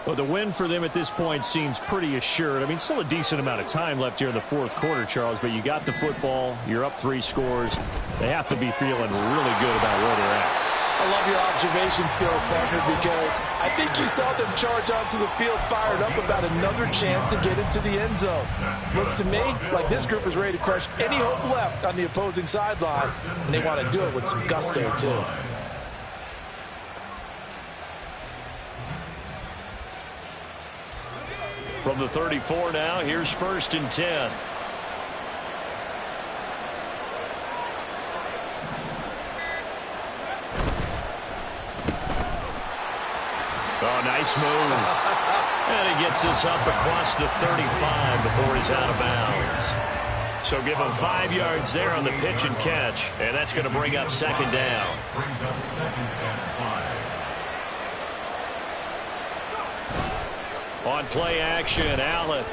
Speaker 2: Well, the win for them at this point seems pretty assured. I mean, still a decent amount of time left here in the fourth quarter, Charles, but you got the football, you're up 3 scores. They have to be feeling really good about where they're at.
Speaker 6: I love your observation skills, partner, because I think you saw them charge onto the field fired up about another chance to get into the end zone. Looks to me like this group is ready to crush any hope left on the opposing sideline, and they want to do it with some gusto, too.
Speaker 4: From the 34 now, here's 1st and 10. Oh, nice move. And he gets this up across the 35 before he's out of bounds. So give him 5 yards there on the pitch and catch, and that's going to bring up 2nd down.
Speaker 3: Brings up 2nd and 5.
Speaker 4: On play action, Allen.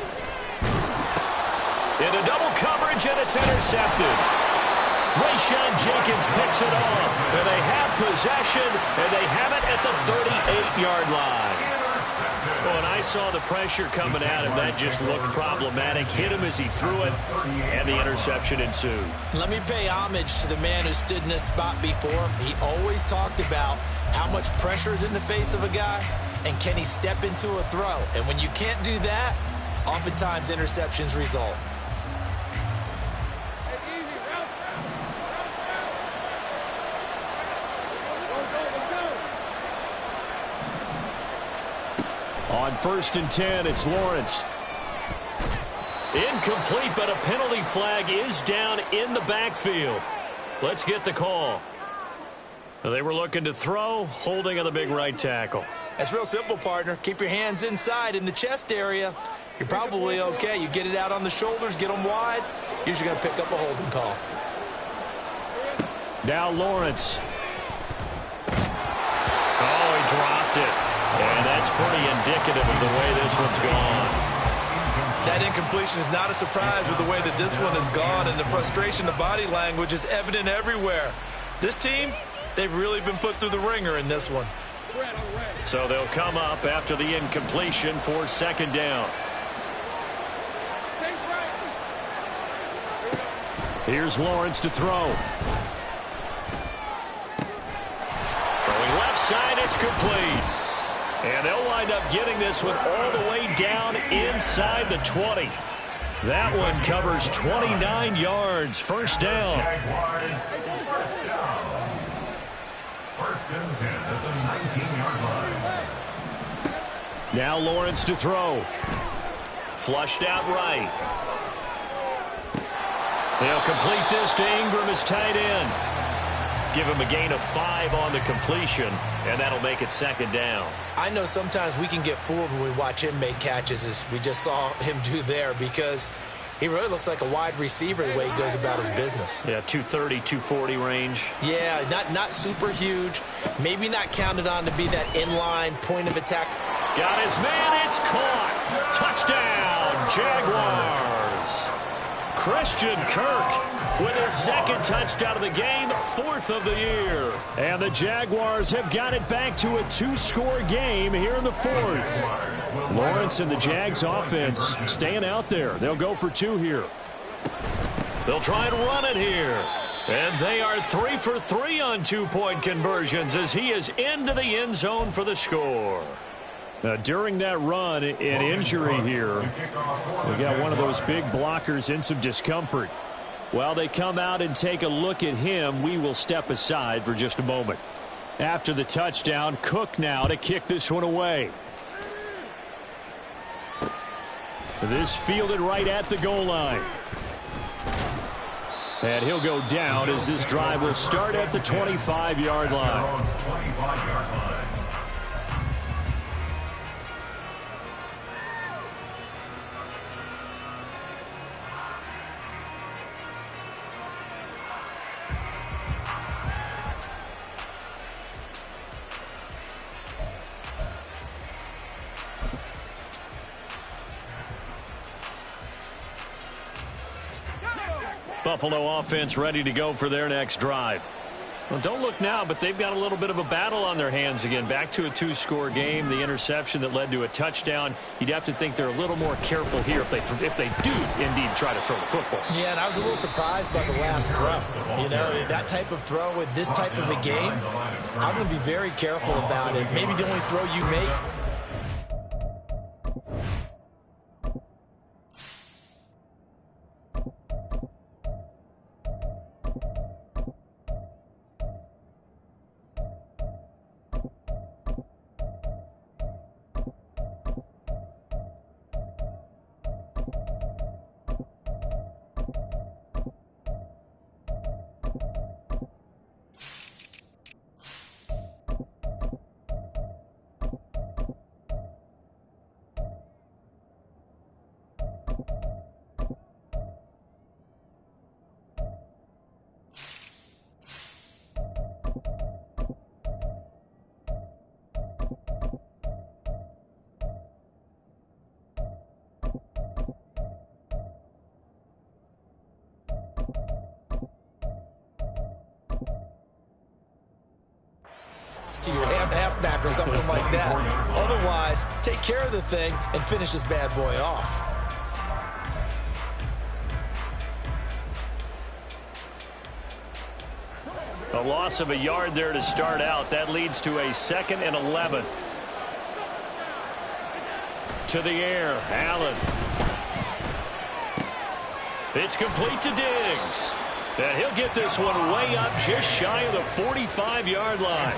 Speaker 4: Into double coverage, and it's intercepted. Rayshawn Jenkins picks it off, and they have possession, and they have it at the 38-yard line. Well, and I saw the pressure coming at him. That just looked problematic. Hit him as he threw it, and the interception ensued.
Speaker 5: Let me pay homage to the man who stood in this spot before. He always talked about how much pressure is in the face of a guy, and can he step into a throw? And when you can't do that, oftentimes interceptions result.
Speaker 2: On 1st and 10, it's Lawrence.
Speaker 4: Incomplete, but a penalty flag is down in the backfield. Let's get the call. They were looking to throw, holding on the big right tackle.
Speaker 5: That's real simple, partner. Keep your hands inside in the chest area. You're probably okay. You get it out on the shoulders, get them wide. Usually going to pick up a holding call.
Speaker 2: Now Lawrence.
Speaker 4: Oh, he dropped it. And that's pretty indicative of the way this one's gone.
Speaker 6: That incompletion is not a surprise with the way that this one has gone, and the frustration, the body language is evident everywhere. This team, they've really been put through the ringer in this one.
Speaker 4: So they'll come up after the incompletion for 2nd down.
Speaker 2: Here's Lawrence to throw.
Speaker 4: Throwing left side, it's complete. And they'll wind up getting this one all the way down inside the 20. That one covers 29 yards. 1st down.
Speaker 3: Jaguars, 1st down. 1st and 10 at the 19-yard line.
Speaker 2: Now Lawrence to throw.
Speaker 4: Flushed out right. They'll complete this to Ingram as tight end. Give him a gain of 5 on the completion, and that'll make it 2nd down.
Speaker 5: I know sometimes we can get fooled when we watch him make catches, as we just saw him do there, because he really looks like a wide receiver the way he goes about his business.
Speaker 4: Yeah, 230, 240 range.
Speaker 5: Yeah, not super huge. Maybe not counted on to be that inline point of attack.
Speaker 4: Got his man, it's caught. Touchdown, Jaguars. Christian Kirk with his 2nd touchdown of the game, 4th of the year.
Speaker 2: And the Jaguars have got it back to a 2-score game here in the 4th. Lawrence and the Jags offense staying out there. They'll go for 2 here.
Speaker 4: They'll try and run it here. And they are 3 for 3 on 2-point conversions as he is into the end zone for the score.
Speaker 2: During that run, an injury here. We got one of those big blockers in some discomfort. While they come out and take a look at him, we will step aside for just a moment. After the touchdown, Cook now to kick this one away. This fielded right at the goal line. And he'll go down as this drive will start at the 25-yard line.
Speaker 3: 25-yard line.
Speaker 4: Buffalo offense ready to go for their next drive. Well, don't look now, but they've got a little bit of a battle on their hands again. Back to a 2-score game. The interception that led to a touchdown. You'd have to think they're a little more careful here if they do indeed try to throw the football.
Speaker 5: Yeah, and I was a little surprised by the last throw. You know, that type of throw with this type of a game, I'm going to be very careful about it. Maybe the only throw you make. To your halfback or something like that. Otherwise, take care of the thing and finish this bad boy off.
Speaker 4: A loss of a yard there to start out. That leads to a 2nd and 11. To the air, Allen. It's complete to Diggs. And he'll get this one way up just shy of the 45-yard line.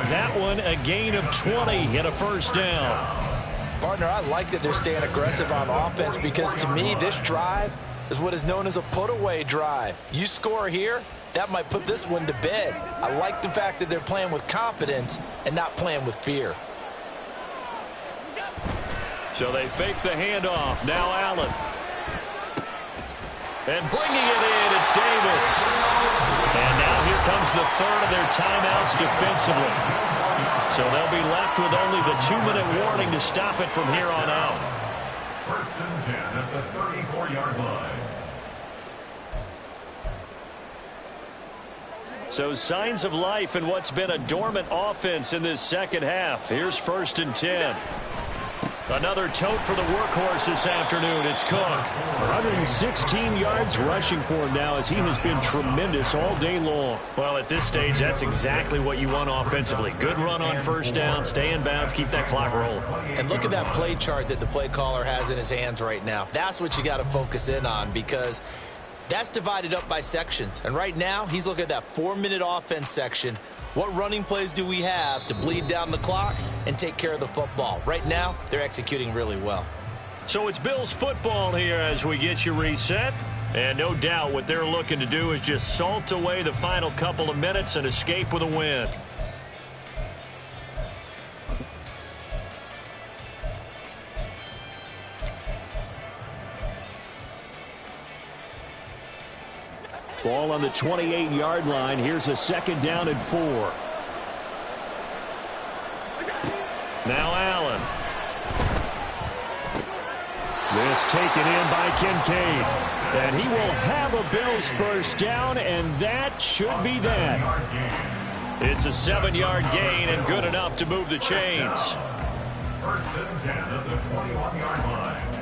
Speaker 4: That one a gain of 20 and a first down.
Speaker 6: Partner, I like that they're staying aggressive on offense because to me this drive is what is known as a put-away drive. You score here, that might put this one to bed. I like the fact that they're playing with confidence and not playing with fear.
Speaker 4: So they fake the handoff. Now Allen. And bringing it in, it's Davis. And now here comes the third of their timeouts defensively. So they'll be left with only the 2-minute warning to stop it from here on out.
Speaker 3: 1st and 10 at the 34-yard line.
Speaker 4: So signs of life in what's been a dormant offense in this second half. Here's 1st and 10. Another tote for the workhorse this afternoon. It's Cook.
Speaker 2: 116 yards rushing for him now as he has been tremendous all day long.
Speaker 4: Well, at this stage, that's exactly what you want offensively. Good run on first down, stay in bounds, keep that clock rolling.
Speaker 5: And look at that play chart that the play caller has in his hands right now. That's what you got to focus in on because that's divided up by sections. And right now, he's looking at that 4-minute offense section. What running plays do we have to bleed down the clock and take care of the football? Right now, they're executing really well.
Speaker 4: So it's Bills football here as we get you reset. And no doubt what they're looking to do is just salt away the final couple of minutes and escape with a win.
Speaker 2: Ball on the 28-yard line. Here's a 2nd down and 4.
Speaker 4: Now Allen.
Speaker 2: This taken in by Kincaid. And he will have a Bills first down, and that should be that.
Speaker 4: It's a 7-yard gain and good enough to move the chains.
Speaker 3: 1st and 10 at the 21-yard line.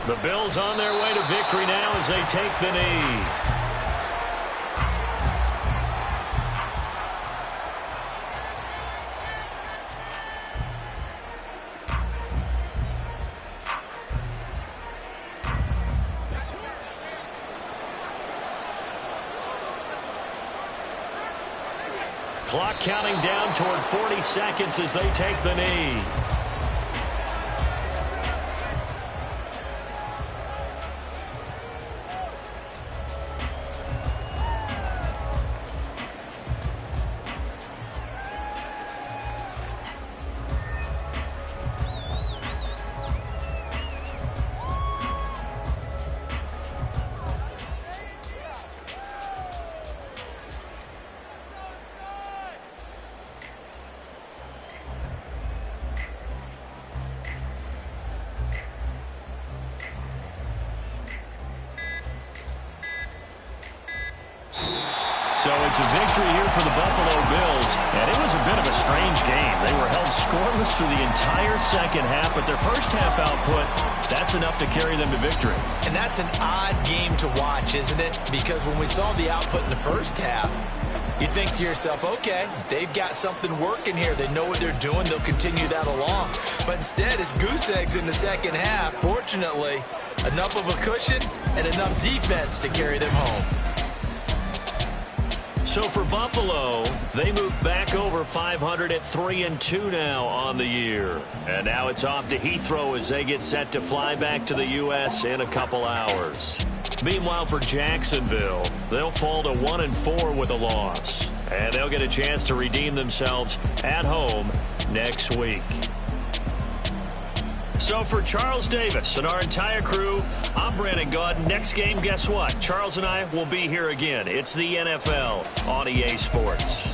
Speaker 4: The Bills on their way to victory now as they take the knee. Clock counting down toward 40 seconds as they take the knee. So it's a victory here for the Buffalo Bills, and it was a bit of a strange game. They were held scoreless through the entire second half, but their first half output, that's enough to carry them to victory.
Speaker 5: And that's an odd game to watch, isn't it? Because when we saw the output in the first half, you think to yourself, okay, they've got something working here. They know what they're doing. They'll continue that along. But instead, it's goose eggs in the second half. Fortunately, enough of a cushion and enough defense to carry them home.
Speaker 4: So for Buffalo, they move back over 500 at 3-2 now on the year. And now it's off to Heathrow as they get set to fly back to the U.S. in a couple hours. Meanwhile, for Jacksonville, they'll fall to 1-4 with a loss. And they'll get a chance to redeem themselves at home next week. So for Charles Davis and our entire crew, I'm Brandon Gaudin. Next game, guess what? Charles and I will be here again. It's the NFL on EA Sports.